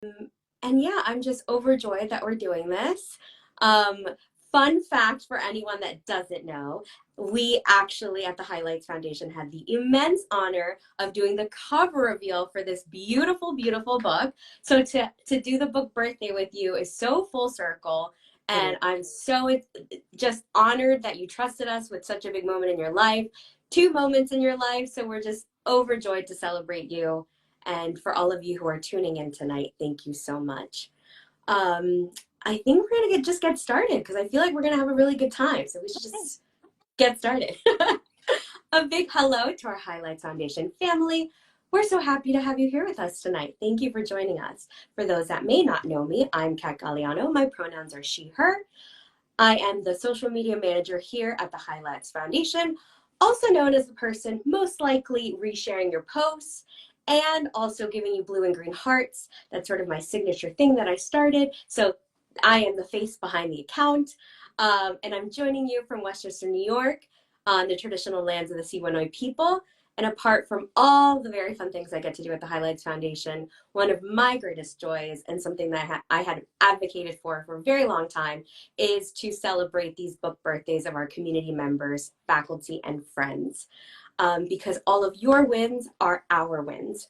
and yeah, I'm just overjoyed that we're doing this. Um, Fun fact for anyone that doesn't know, we actually at the Highlights Foundation had the immense honor of doing the cover reveal for this beautiful, beautiful book. So to do the book birthday with you is so full circle. It is. And I'm so just honored that you trusted us with such a big moment in your life, two moments in your life. So we're just overjoyed to celebrate you. And for all of you who are tuning in tonight, thank you so much. Um, I think we're gonna just get started because I feel like we're gonna have a really good time. So we should Okay. just get started. A big hello to our Highlights Foundation family. We're so happy to have you here with us tonight. Thank you for joining us. For those that may not know me, I'm Kat Galliano. My pronouns are she, her. I am the social media manager here at the Highlights Foundation, also known as the person most likely resharing your posts and also giving you blue and green hearts. That's sort of my signature thing that I started. So I am the face behind the account. And I'm joining you from Westchester, New York, on the traditional lands of the Siwanoy people. And apart from all the very fun things I get to do at the Highlights Foundation, one of my greatest joys and something that I had advocated for a very long time is to celebrate these book birthdays of our community members, faculty, and friends. Because all of your wins are our wins.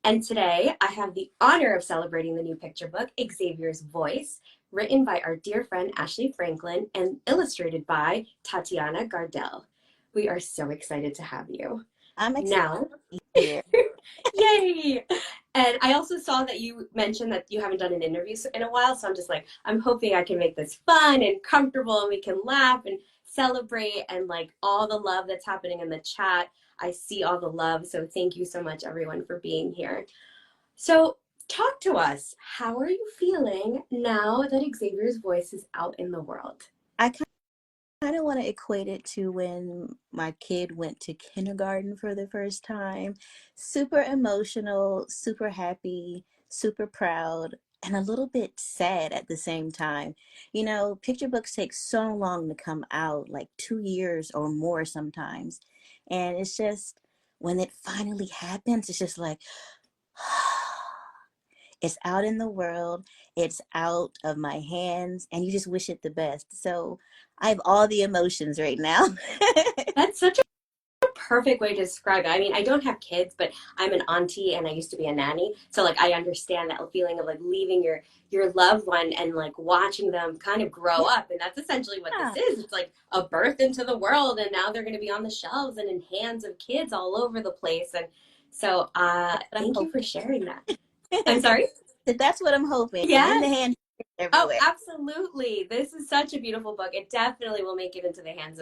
And today I have the honor of celebrating the new picture book, Xavier's Voice, written by our dear friend Ashley Franklin and illustrated by Tatiana Gardell. We are so excited to have you. I'm excited Now, to be here. yay! And I also saw that you mentioned that you haven't done an interview in a while, so I'm just like, I'm hoping I can make this fun and comfortable and we can laugh and celebrate and like all the love that's happening in the chat. I see all the love, so thank you so much, everyone, for being here. So, talk to us. How are you feeling now that Xavier's Voice is out in the world? I kind of want to equate it to when my kid went to kindergarten for the first time. Super emotional, super happy, super proud, and a little bit sad at the same time. You know, picture books take so long to come out, like 2 years or more sometimes. And it's just when it finally happens, it's just like, it's out in the world, it's out of my hands, and you just wish it the best. So I have all the emotions right now. That's such a perfect way to describe it. I mean, I don't have kids, but I'm an auntie and I used to be a nanny. So like I understand that feeling of like leaving your loved one and like watching them kind of grow up. And that's essentially what this Yeah, is. It's like a birth into the world and now they're going to be on the shelves and in hands of kids all over the place. And so that's what I'm thank you for hoping. sharing that. I'm sorry? That's what I'm hoping. In the Yes. hand Oh, everywhere. absolutely. This is such a beautiful book. It definitely will make it into the hands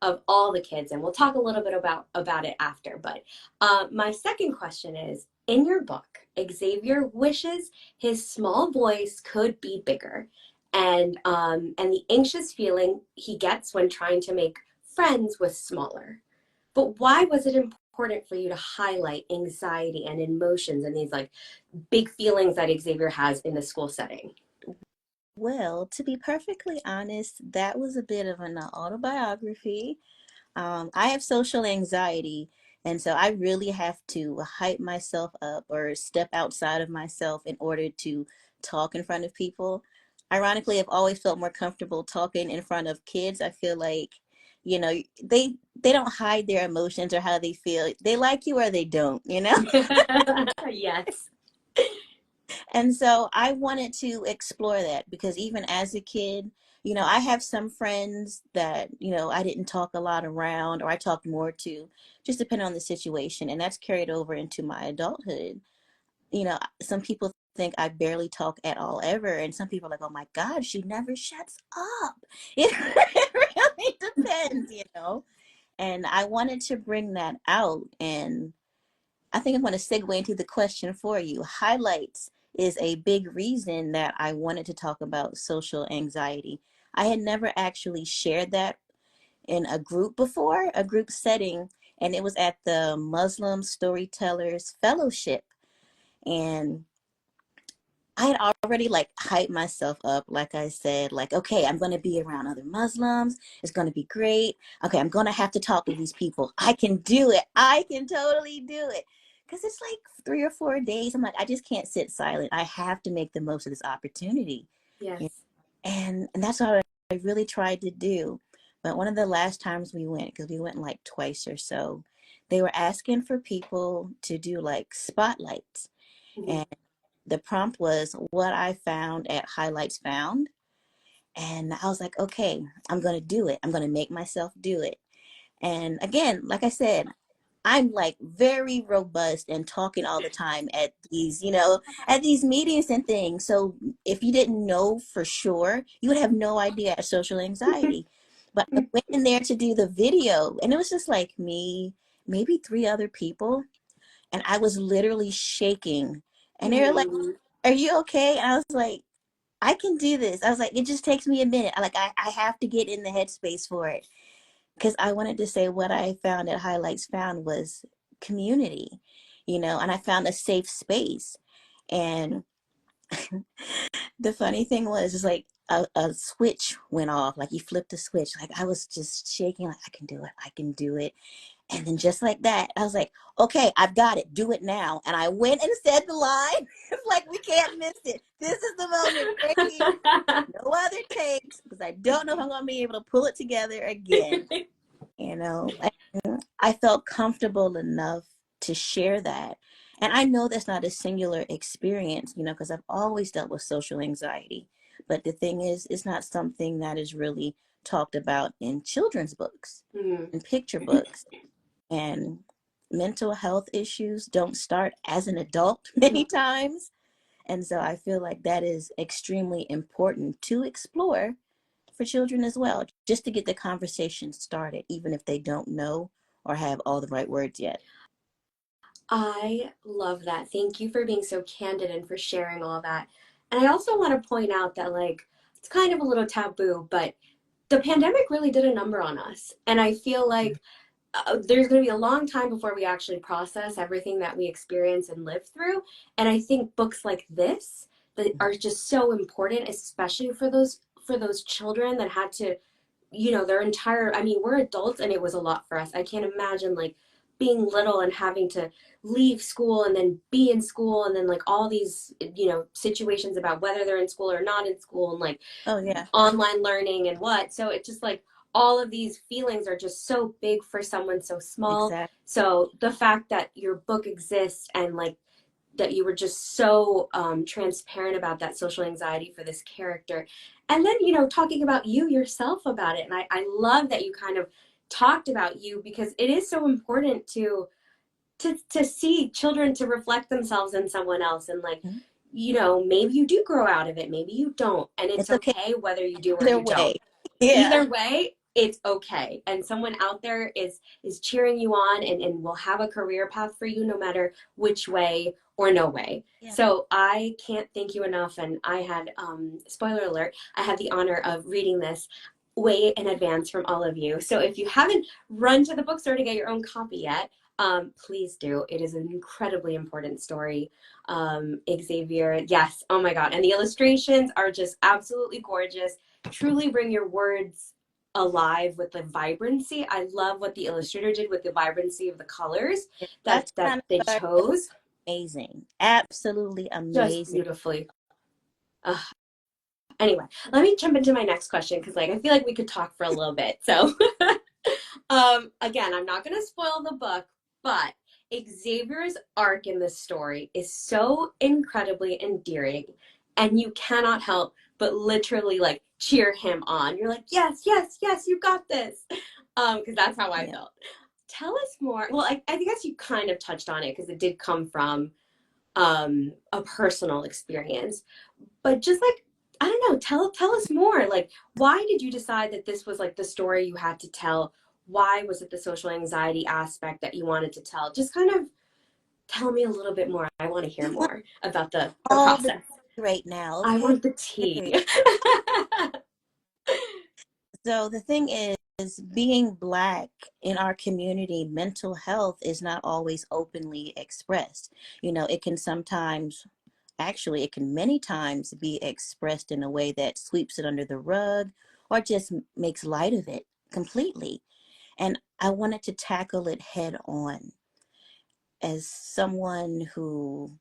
of all the kids, and we'll talk a little bit about it after. But my second question is, in your book, Xavier wishes his small voice could be bigger, and the anxious feeling he gets when trying to make friends with smaller. But why was it important for you to highlight anxiety and emotions and these like big feelings that Xavier has in the school setting? Well, to be perfectly honest, that was a bit of an autobiography. I have social anxiety, and so I really have to hype myself up or step outside of myself in order to talk in front of people. Ironically, I've always felt more comfortable talking in front of kids. I feel like, you know, they don't hide their emotions or how they feel. They like you or they don't, you know? Yes. And so I wanted to explore that because even as a kid, you know, I have some friends that, you know, I didn't talk a lot around or I talked more to, just depending on the situation. And that's carried over into my adulthood. You know, some people think I barely talk at all ever. And some people are like, oh my God, she never shuts up. It really depends, you know. And I wanted to bring that out. And I think I'm going to segue into the question for you. Highlights is a big reason that I wanted to talk about social anxiety. I had never actually shared that in a group before, a group setting, and it was at the Muslim Storytellers Fellowship. And I had already like hyped myself up, like I said, like, okay, I'm going to be around other Muslims. It's going to be great. Okay, I'm going to have to talk to these people. I can do it. I can totally do it. because it's like 3 or 4 days. I'm like, I just can't sit silent. I have to make the most of this opportunity. You Yes. know? And that's what I really tried to do. But one of the last times we went, because we went like twice or so, they were asking for people to do like spotlights. Mhm. And the prompt was what I found at Highlights Found. And I was like, okay, I'm going to do it. I'm going to make myself do it. And again, like I said, I'm like very robust and talking all the time at these, at these meetings and things. So if you didn't know for sure, you would have no idea of social anxiety. But I went in there to do the video, and it was just like me, maybe three other people, and I was literally shaking. And they're like, Mhm. "Are you okay?" And I was like, "I can do this." I was like, "It just takes me a minute. I have to get in the headspace for it." Because I wanted to say what I found at Highlights Found was community, and I found a safe space. And the funny thing was, it's like a switch went off, like you flipped a switch. Like I was just shaking, like, I can do it, I can do it. And then just like that, I was like, okay, I've got it, do it now. And I went and said the line. It's like, we can't miss it. This is the moment right here. No other takes, because I don't know if I'm going to be able to pull it together again. And I felt comfortable enough to share that. And I know that's not a singular experience, because I've always dealt with social anxiety. But the thing is, it's not something that is really talked about in children's books Mhm. and picture books. And mental health issues don't start as an adult many times. And so I feel like that is extremely important to explore for children as well, just to get the conversation started, even if they don't know or have all the right words yet. I love that. Thank you for being so candid and for sharing all that. And I also want to point out that, like, it's kind of a little taboo, but the pandemic really did a number on us. And I feel like there's going to be a long time before we actually process everything that we experience and live through. And I think books like this that are just so important, especially for those children that had to, their entire, I mean, we're adults and it was a lot for us. I can't imagine like being little and having to leave school and then be in school and then like all these, situations about whether they're in school or not in school and like Oh, yeah, online learning and what. So it's just like all of these feelings are just so big for someone so small. exactly. So the fact that your book exists and like that you were just so transparent about that social anxiety for this character. And then, talking about you yourself about it. And I love that you kind of talked about you because it is so important to see children to reflect themselves in someone else and like Mhm. maybe you do grow out of it, maybe you don't, and it's It's okay okay whether you do or either you don't. way. Yeah. Either way, it's okay, and someone out there is cheering you on and will have a career path for you no matter which way or no way. Yeah. So I can't thank you enough. And I had spoiler alert, I had the honor of reading this way in advance from all of you. So if you haven't run to the bookstore to get your own copy yet, please do. It is an incredibly important story. Xavier, yes, oh my God. And the illustrations are just absolutely gorgeous. Truly bring your words alive with the vibrancy. I love what the illustrator did with the vibrancy of the colors Yeah. that Last that time they I started, chose. amazing. Absolutely Just amazing. beautifully. Uh, anyway, let me jump into my next question because like I feel like we could talk for a little bit. So again, I'm not going to spoil the book, but Xavier's arc in this story is so incredibly endearing, and you cannot help but literally like cheer him on. You're like, yes, yes, yes, you got this, because that's how I Yeah. felt. Tell us more. Well, I guess you kind of touched on it because it did come from a personal experience, but just like I don't know, tell us more. Like, why did you decide that this was like the story you had to tell? Why was it the social anxiety aspect that you wanted to tell? Just kind of tell me a little bit more. I want to hear You want more about the all the process. tea right now, I okay? want the tea. So the thing is, being Black in our community, mental health is not always openly expressed. It can sometimes, actually, it can many times be expressed in a way that sweeps it under the rug or just makes light of it completely. And I wanted to tackle it head on. as someone who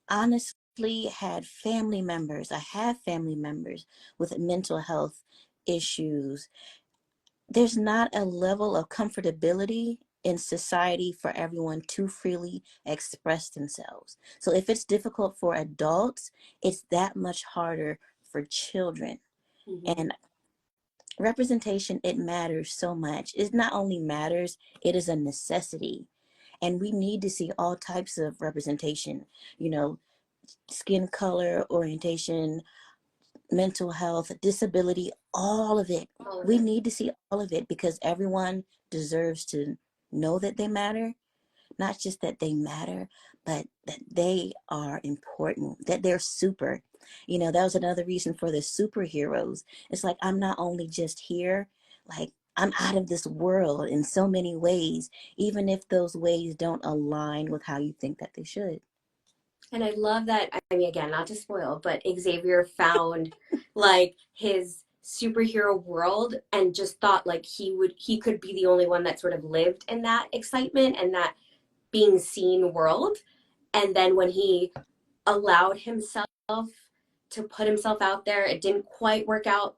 honestly had family members, I have family members with mental health issues. There's not a level of comfortability in society for everyone to freely express themselves. So if it's difficult for adults, it's that much harder for children. Hmm. And representation, it matters so much. It not only matters, it is a necessity. And we need to see all types of representation, you know, skin color, orientation, mental health, disability, all of it. All of We it. need to see all of it because everyone deserves to know that they matter. Not just that they matter, but that they are important, that they're super. You know, that was another reason for the superheroes. It's like, I'm not only just here, like, I'm out of this world in so many ways, even if those ways don't align with how you think that they should. And I love that. I mean, again, not to spoil, but Xavier found like his superhero world and just thought like he could be the only one that sort of lived in that excitement and that being seen world. And then when he allowed himself to put himself out there, it didn't quite work out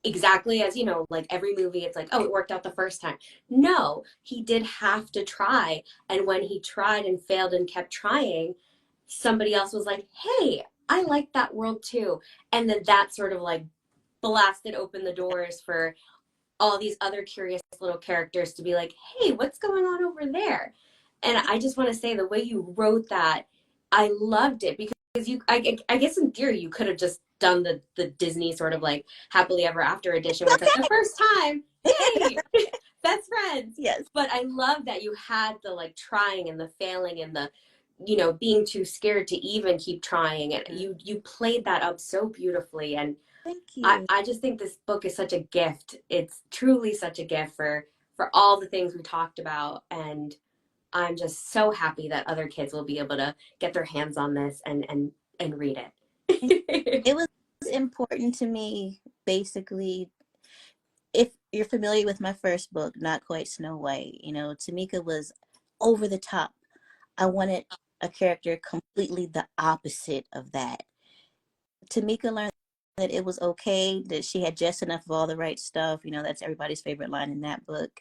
exactly as, like every movie, it's like, oh, it worked out the first time. No, he did have to try. And when he tried and failed and kept trying, somebody else was like, hey, I like that world too. And then that sort of like blasted open the doors for all these other curious little characters to be like, hey, what's going on over there? And I just want to say the way you wrote that, I loved it because I guess in theory, you could have just done the Disney sort of like happily ever after edition where it's like the first time, hey, best friends. Yes. But I love that you had the like trying and the failing and the, being too scared to even keep trying. And you played that up so beautifully. And Thank I, you. I just think this book is such a gift. It's truly such a gift for all the things we talked about. And I'm just so happy that other kids will be able to get their hands on this and read it. It was important to me, basically, if you're familiar with my first book, Not Quite Snow White, you know, Tamika was over the top. I wanted a character completely the opposite of that. Tamika learned that it was okay, that she had just enough of all the right stuff. You know, that's everybody's favorite line in that book.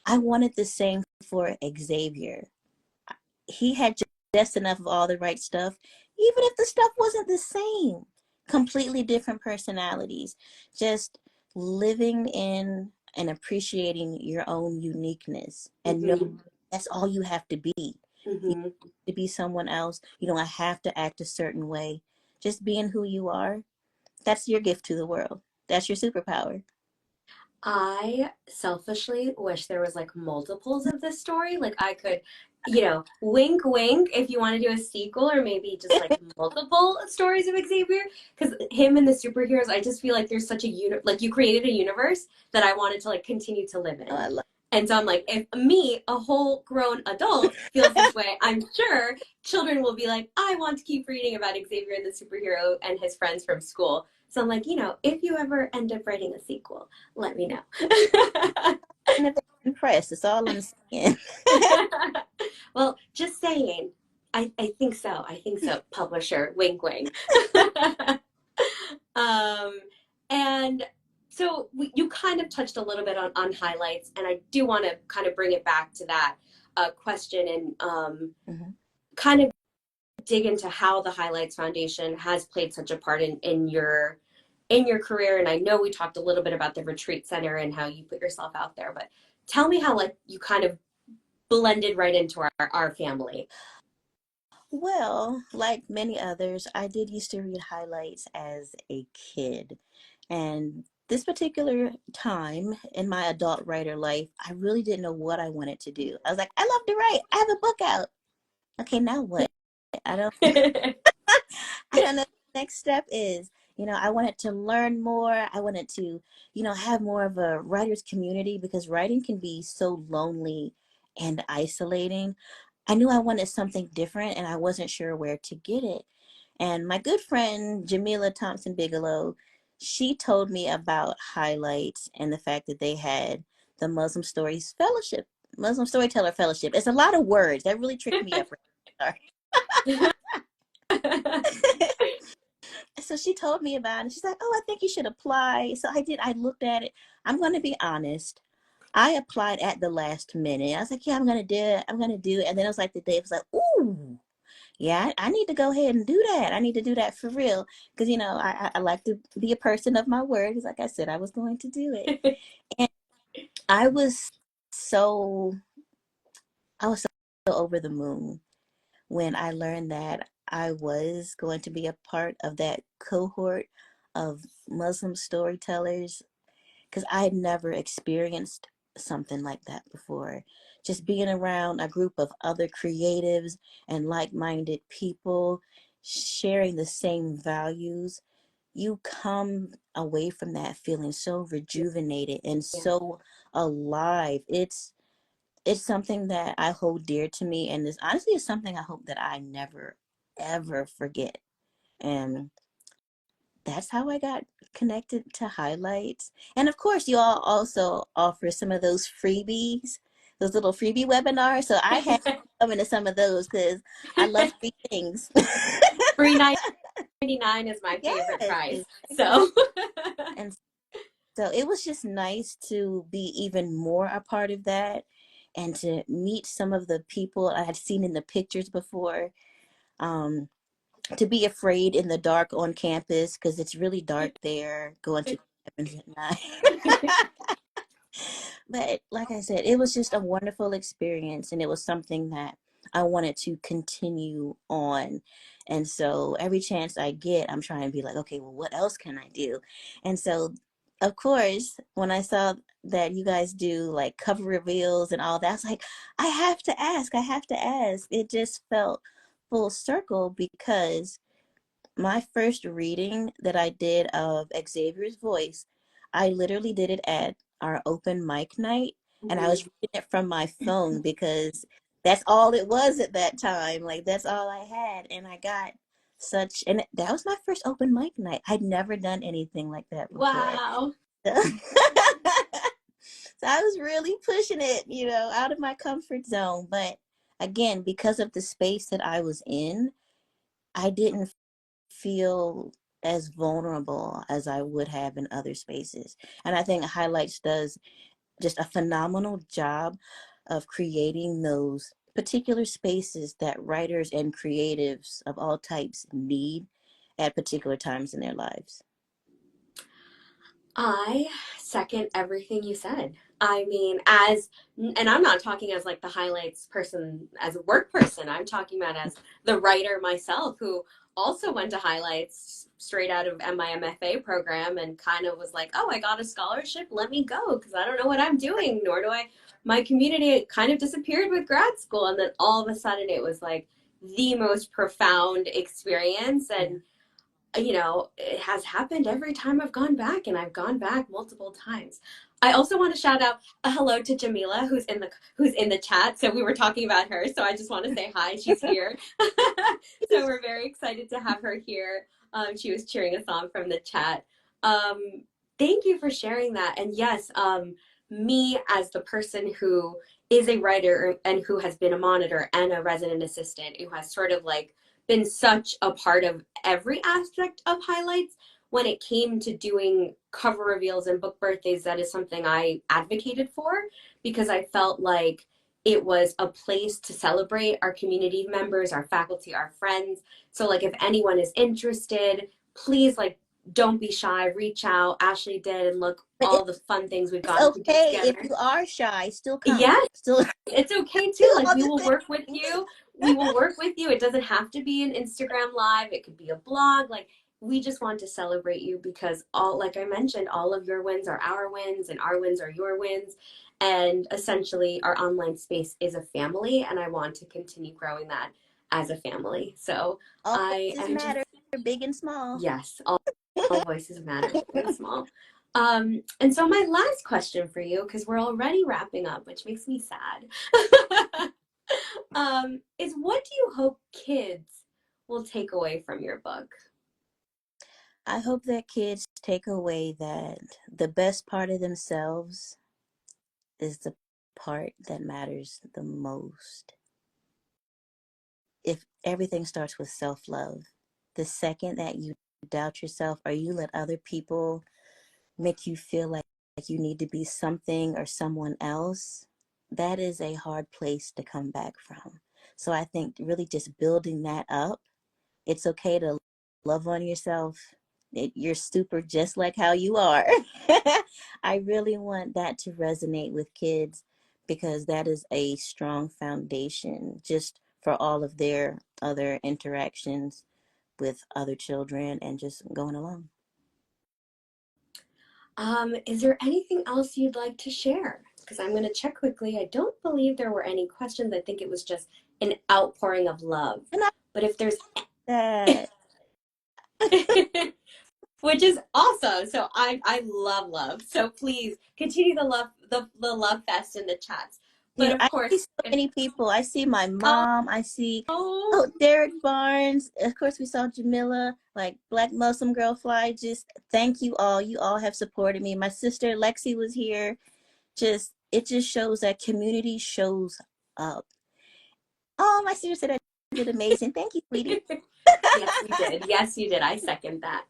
I wanted the same for Xavier. He had just enough of all the right stuff, even if the stuff wasn't the same. Completely different personalities. Just living in and appreciating your own uniqueness and know Hmm. that's all you have to be. You Hmm. have to be someone else. You don't have to act a certain way. Just being who you are, that's your gift to the world. That's your superpower. I selfishly wish there was like multiples of this story. Like I could, wink, wink, if you want to do a sequel or maybe just like multiple stories of Xavier. Because him and the superheroes, I just feel like there's such a like you created a universe that I wanted to like continue to live Oh, in. I love And so I'm like, if me, a whole grown adult, feels this way, I'm sure children will be like, I want to keep reading about Xavier and the superhero and his friends from school. So I'm like, if you ever end up writing a sequel, let me know. innovation press. It's all I'm saying. Well, just saying. I think so. I think so. Publisher, wink, wink. um, and so you kind of touched a little bit on highlights, and I do want to kind of bring it back to that question and Mhm. kind of dig into how the Highlights Foundation has played such a part in your career. And I know we talked a little bit about the retreat center and how you put yourself out there, but tell me how like you kind of blended right into our family. Well, like many others, I did used to read highlights as a kid. And this particular time in my adult writer life, I really didn't know what I wanted to do. I was like, I love to write. I have a book out. Okay, now what? I don't I don't know what the next step is. You know, I wanted to learn more. I wanted to, have more of a writer's community because writing can be so lonely and isolating. I knew I wanted something different and I wasn't sure where to get it. And my good friend Jamila Thompson Bigelow, she told me about highlights and the fact that they had the Muslim Stories Fellowship. Muslim Storyteller Fellowship. It's a lot of words. That really tricked me up. Sorry. So she told me about it. She's like, "Oh, I think you should apply." So I did. I looked at it. I'm going to be honest. I applied at the last minute. I was like, "Yeah, I'm going to do it. I'm going to do it." And then it was like the day. It was like, "Ooh, yeah, I need to go ahead and do that. I need to do that for real." Because I like to be a person of my word. Because like I said, I was going to do it, and I was so I was so over the moon when I learned that I was going to be a part of that cohort of Muslim storytellers, because I had never experienced something like that before. Just being around a group of other creatives and like minded people sharing the same values, you come away from that feeling so rejuvenated and Yeah. so alive. It's something that I hold dear to me, and this honestly is something I hope that I never ever forget. And that's how I got connected to highlights. And of course, you all also offer some of those freebies, those little freebie webinars. So I had to come into some of those because I love free things. Free 99 is my favorite Yes, price. exactly. So And so it was just nice to be even more a part of that and to meet some of the people I had seen in the pictures before. Um, to be afraid in the dark on campus because it's really dark there going to Evans at night. But like I said, it was just a wonderful experience, and it was something that I wanted to continue on. And so every chance I get, I'm trying to be like, okay, well, what else can I do? And so, of course, when I saw that you guys do like cover reveals and all that, I was like, I have to ask, I have to ask. It just felt full circle because my first reading that I did of Xavier's voice, I literally did it at our open mic night, and I was reading it from my phone because that's all it was at that time. Like that's all I had, and I got and that was my first open mic night. I'd never done anything like that before. wow. So I was really pushing it, out of my comfort zone. But again, because of the space that I was in, I didn't feel as vulnerable as I would have in other spaces. And I think Highlights does just a phenomenal job of creating those particular spaces that writers and creatives of all types need at particular times in their lives. I second everything you said. I mean, and I'm not talking as like the highlights person, as a work person. I'm talking about as the writer myself who also went to highlights straight out of my MFA program and kind of was like, oh, I got a scholarship. Let me go because I don't know what I'm doing, nor do I. My community kind of disappeared with grad school. And then all of a sudden it was like the most profound experience. Yeah. And it has happened every time I've gone back, and I've gone back multiple times. I also want to shout out a hello to Jamila, who's in the chat. So we were talking about her, so I just want to say hi. She's here, so we're very excited to have her here. She was cheering us on from the chat. Thank you for sharing that. And yes, me as the person who is a writer and who has been a monitor and a resident assistant, who has sort of like been such a part of every aspect of highlights when it came to doing cover reveals and book birthdays. That is something I advocated for because I felt like it was a place to celebrate our community members, our faculty, our friends. So like if anyone is interested, please like don't be shy, reach out. Ashley did, and look But all the fun things we've it's gotten to do okay if together. you are shy, still come. Yes, Still it's okay too. do Like all we the will work with things. you. We will work with you. It doesn't have to be an Instagram live. It could be a blog. Like we just want to celebrate you because all, like I mentioned, all of your wins are our wins and our wins are your wins. And essentially our online space is a family and I want to continue growing that as a family. So All I voices am just, matter, big and small. yes, all voices matter, big and small. And so my last question for you, because we're already wrapping up, which makes me sad, is what do you hope kids will take away from your book? I hope that kids take away that the best part of themselves is the part that matters the most. If everything starts with self love, the second that you doubt yourself or you let other people make you feel like you need to be something or someone else, that is a hard place to come back from. So I think really just building that up, it's okay to love on yourself. You're super just like how you are. I really want that to resonate with kids because that is a strong foundation just for all of their other interactions with other children and just going along. Is there anything else you'd like to share? Because I'm going to check quickly. I don't believe there were any questions. I think it was just an outpouring of love. And I But if there's, that which is awesome. So I love love. So please continue the love the love fest in the chats. But of I see course, so many people. I see my oh, mom. I see, oh, oh, Derek Barnes. Of course, we saw Jamila, like Black Muslim Girl Fly. Just thank you all. You all have supported me. My sister Lexi was here. Just it just shows that community shows up. Oh, my sister said I did amazing. Thank you, sweetie. yes, you did. Yes, you did. I second that.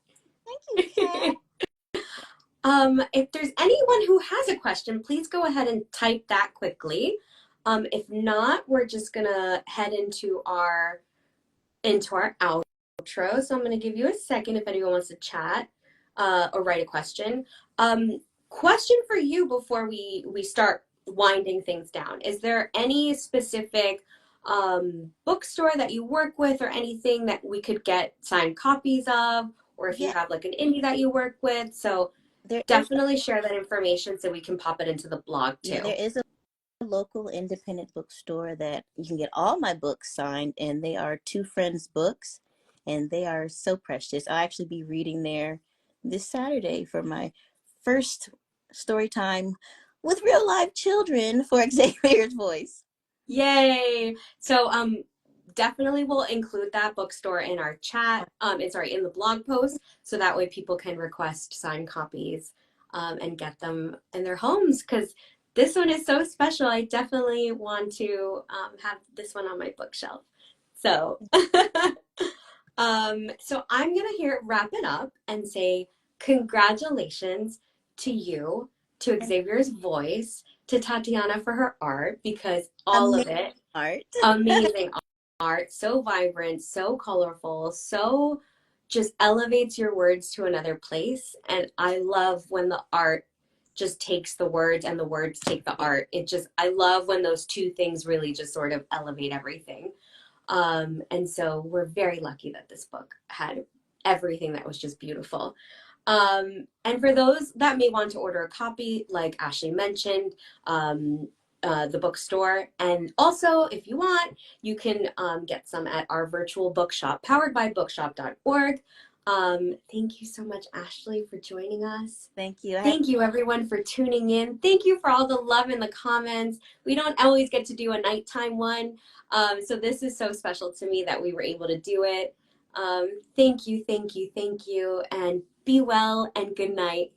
Thank you, Kat. If there's anyone who has a question, please go ahead and type that quickly. If not, we're just gonna head into our outro. So I'm gonna give you a second if anyone wants to chat or write a question. Question for you before we start winding things down. Is there any specific bookstore that you work with or anything that we could get signed copies of? Or if you Yeah, have like an indie that you work with. So there is. definitely share that information so we can pop it into the blog Yeah, too. there is a local independent bookstore that you can get all my books signed, and they are Two Friends Books, and they are so precious. I'll actually be reading there this Saturday for my first story time with real live children for Xavier's voice. Yay! So definitely we'll include that bookstore in our chat, and sorry, in the blog post, so that way people can request signed copies and get them in their homes because this one is so special. I definitely want to have this one on my bookshelf. So so I'm gonna here wrap it up and say congratulations to you, to And Xavier's voice, to Tatiana for her art, because all of amazing it, art. amazing art, so vibrant, so colorful, so just elevates your words to another place. And I love when the art just takes the words and the words take the art. It just, I love when those two things really just sort of elevate everything. And so we're very lucky that this book had everything that was just beautiful. And for those that may want to order a copy, like Ashley mentioned, the bookstore. And also, if you want, you can get some at our virtual bookshop, powered by bookshop.org. Thank you so much, Ashley, for joining us. Thank you. I have Thank you, everyone, for tuning in. Thank you for all the love in the comments. We don't always get to do a nighttime one. So this is so special to me that we were able to do it. Thank you, thank you, thank you, and be well and good night.